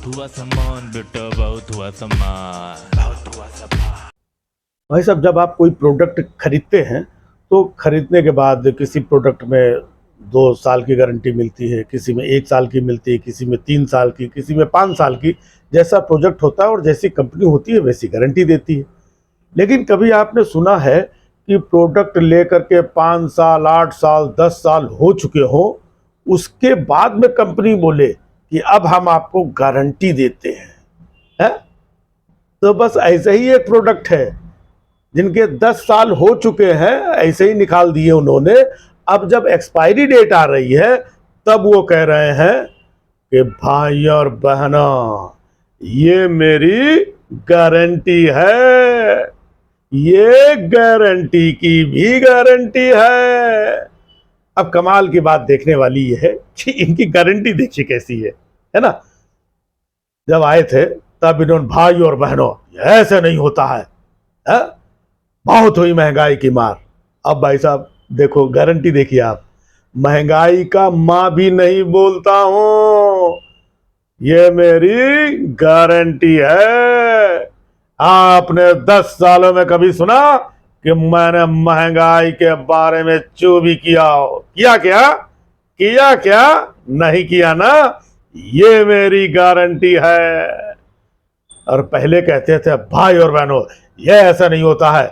बहुत हुआ सामान बेटा, बहुत हुआ सामान, बहुत हुआ सामान। भाई साहब, जब आप कोई प्रोडक्ट खरीदते हैं तो खरीदने के बाद किसी प्रोडक्ट में 2 साल की गारंटी मिलती है, किसी में 1 साल की मिलती है, किसी में 3 साल की, किसी में 5 साल की। जैसा प्रोजेक्ट होता है और जैसी कंपनी होती है वैसी गारंटी देती है। लेकिन कभी आपने सुना है कि प्रोडक्ट लेकर के 5 साल, 8 साल, 10 साल हो चुके हो, उसके बाद में कंपनी बोले कि अब हम आपको गारंटी देते हैं? तो बस ऐसे ही एक प्रोडक्ट है जिनके 10 साल हो चुके हैं, ऐसे ही निकाल दिए उन्होंने। अब जब एक्सपायरी डेट आ रही है तब वो कह रहे हैं कि भाई और बहनों, ये मेरी गारंटी है, ये गारंटी की भी गारंटी है। अब कमाल की बात देखने वाली ये है कि इनकी गारंटी देखिए कैसी है ना। जब आए थे तब इन्होंने भाई और बहनों ऐसे नहीं होता है? बहुत हुई महंगाई की मार। अब भाई साहब देखो, गारंटी देखिए आप, महंगाई का मां भी नहीं बोलता हूं, ये मेरी गारंटी है। आपने 10 सालों में कभी सुना कि मैंने महंगाई के बारे में चू भी किया हो? किया क्या नहीं किया ना। ये मेरी गारंटी है। और पहले कहते थे भाई और बहनों ये ऐसा नहीं होता है?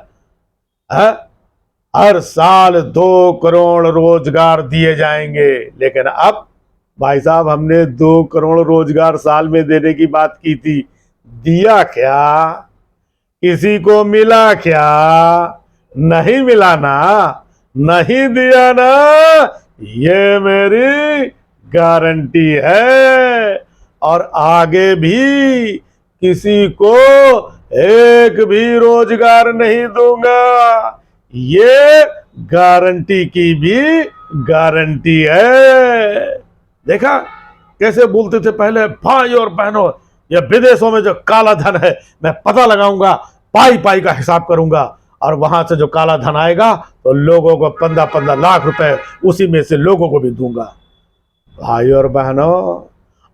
हर साल 2 करोड़ रोजगार दिए जाएंगे। लेकिन अब भाई साहब, हमने 2 करोड़ रोजगार साल में देने की बात की थी, दिया क्या? किसी को मिला क्या? नहीं मिला ना, नहीं दिया ना। ये मेरी गारंटी है और आगे भी किसी को एक भी रोजगार नहीं दूंगा। ये गारंटी की भी गारंटी है। देखा कैसे बोलते थे पहले, भाई और बहनों, ये विदेशों में जो काला धन है मैं पता लगाऊंगा, पाई पाई का हिसाब करूंगा, और वहां से जो काला धन आएगा तो लोगों को 15-15 लाख रुपए उसी में से लोगों को भी दूंगा। भाई और बहनों,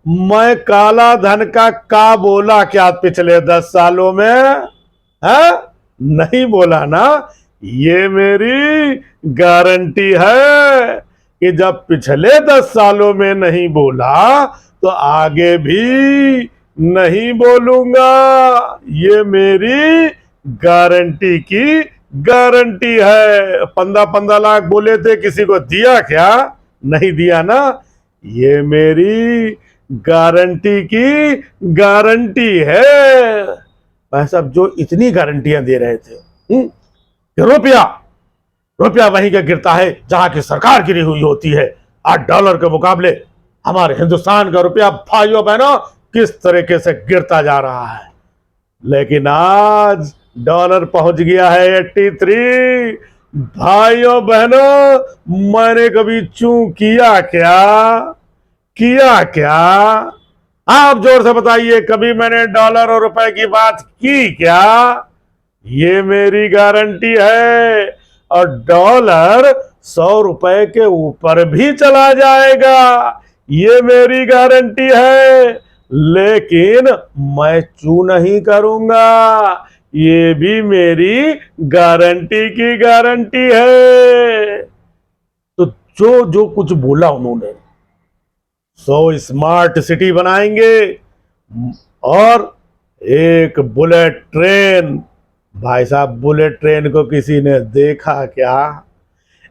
मैं काला धन का बोला क्या पिछले 10 सालों में? है? नहीं बोला ना। ये मेरी गारंटी है कि जब पिछले 10 सालों में नहीं बोला तो आगे भी नहीं बोलूंगा। ये मेरी गारंटी की गारंटी है। 15-15 लाख बोले थे, किसी को दिया क्या? नहीं दिया ना। ये मेरी गारंटी की गारंटी है। भाई साहब, जो इतनी गारंटियां दे रहे थे कि रुपया रुपया वहीं का गिरता है जहां की सरकार गिरी हुई होती है। $8 के मुकाबले हमारे हिंदुस्तान का रुपया, भाइयों बहनों, किस तरीके से गिरता जा रहा है। लेकिन आज डॉलर पहुंच गया है 83। भाइयों बहनों, मैंने कभी चू किया क्या? आप जोर से बताइए, कभी मैंने डॉलर और रुपए की बात की क्या? ये मेरी गारंटी है। और डॉलर $100 के ऊपर भी चला जाएगा, ये मेरी गारंटी है। लेकिन मैं चू नहीं करूंगा, ये भी मेरी गारंटी की गारंटी है। तो जो जो कुछ बोला उन्होंने, 100 स्मार्ट सिटी बनाएंगे और एक बुलेट ट्रेन। भाई साहब, बुलेट ट्रेन को किसी ने देखा क्या?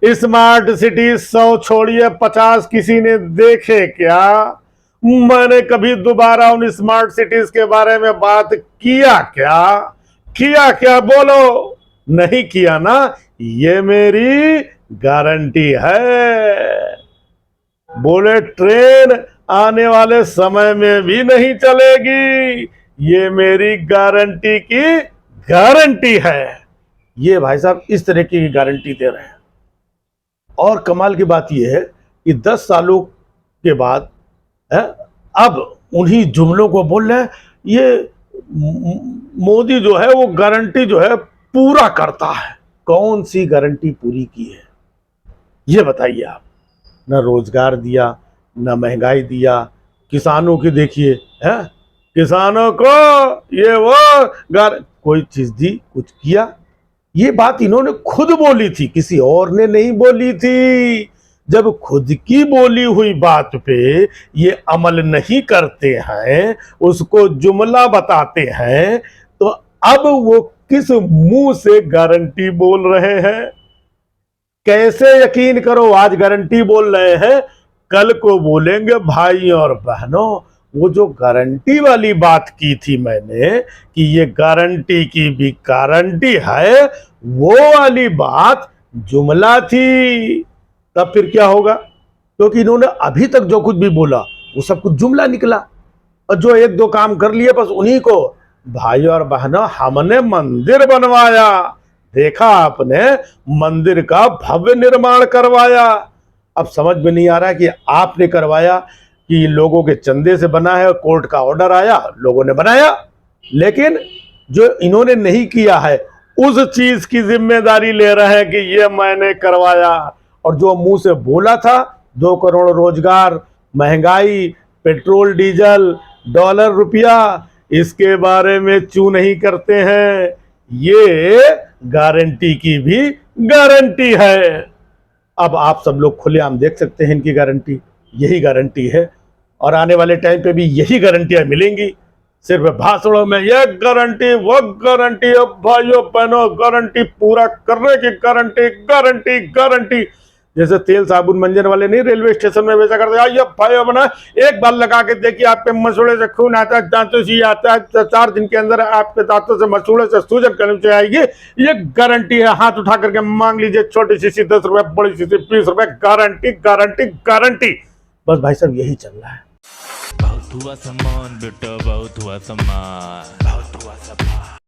स्मार्ट सिटी 100 छोड़िए, 50 किसी ने देखे क्या? मैंने कभी दोबारा उन स्मार्ट सिटीज के बारे में बात किया क्या बोलो? नहीं किया ना। ये मेरी गारंटी है। बुलेट ट्रेन आने वाले समय में भी नहीं चलेगी, ये मेरी गारंटी की गारंटी है। ये भाई साहब इस तरह की गारंटी दे रहे हैं। और कमाल की बात यह है कि 10 सालों के बाद है, अब उन्हीं जुमलों को बोल रहे हैं। ये मोदी जो है वो गारंटी जो है पूरा करता है। कौन सी गारंटी पूरी की है ये बताइए आप? न रोजगार दिया, न महंगाई दिया। किसानों की देखिए है, किसानों को ये वो कोई चीज दी, कुछ किया। ये बात इन्होंने खुद बोली थी, किसी और ने नहीं बोली थी। जब खुद की बोली हुई बात पे ये अमल नहीं करते हैं, उसको जुमला बताते हैं, तो अब वो किस मुंह से गारंटी बोल रहे हैं? कैसे यकीन करो आज गारंटी बोल रहे हैं, कल को बोलेंगे भाई और बहनों वो जो गारंटी वाली बात की थी मैंने कि ये गारंटी की भी गारंटी है, वो वाली बात जुमला थी। तब फिर क्या होगा? क्योंकि इन्होंने अभी तक जो कुछ भी बोला वो सब कुछ जुमला निकला, और जो एक दो काम कर लिए बस उन्हीं को भाई और बहनों हमने मंदिर बनवाया। देखा आपने, मंदिर का भव्य निर्माण करवाया। अब समझ में नहीं आ रहा है कि आपने करवाया कि लोगों के चंदे से बना है, कोर्ट का ऑर्डर आया, लोगों ने बनाया। लेकिन जो इन्होंने नहीं किया है उस चीज की जिम्मेदारी ले रहे हैं कि ये मैंने करवाया। और जो मुंह से बोला था 2 करोड़ रोजगार, महंगाई, पेट्रोल डीजल, डॉलर रुपया, इसके बारे में चू नहीं करते हैं। ये गारंटी की भी गारंटी है। अब आप सब लोग खुलेआम देख सकते हैं इनकी गारंटी, यही गारंटी है और आने वाले टाइम पे भी यही गारंटियां मिलेंगी। सिर्फ भाषणों में ये गारंटी वो गारंटी, अब भाइयों बहनों गारंटी पूरा करने की गारंटी गारंटी गारंटी। जैसे तेल साबुन मंजन वाले नहीं रेलवे स्टेशन में बेचा करते, आइए भाई बना एक बार लगा के देखिए आपके मसूड़े से खून आता है, दांतों से आता है, 4 दिन के अंदर आपके दांतों से मसूड़े से सूजन कलम से आएगी, ये गारंटी है। हाथ उठा करके मांग लीजिए, छोटी शीशी 10 रुपए, बड़ी शीशी 20 रुपए, गारंटी गारंटी गारंटी। बस भाई साहब यही चल रहा है। बहुत हुआ सम्मान बेटा, बहुत हुआ सम्मान।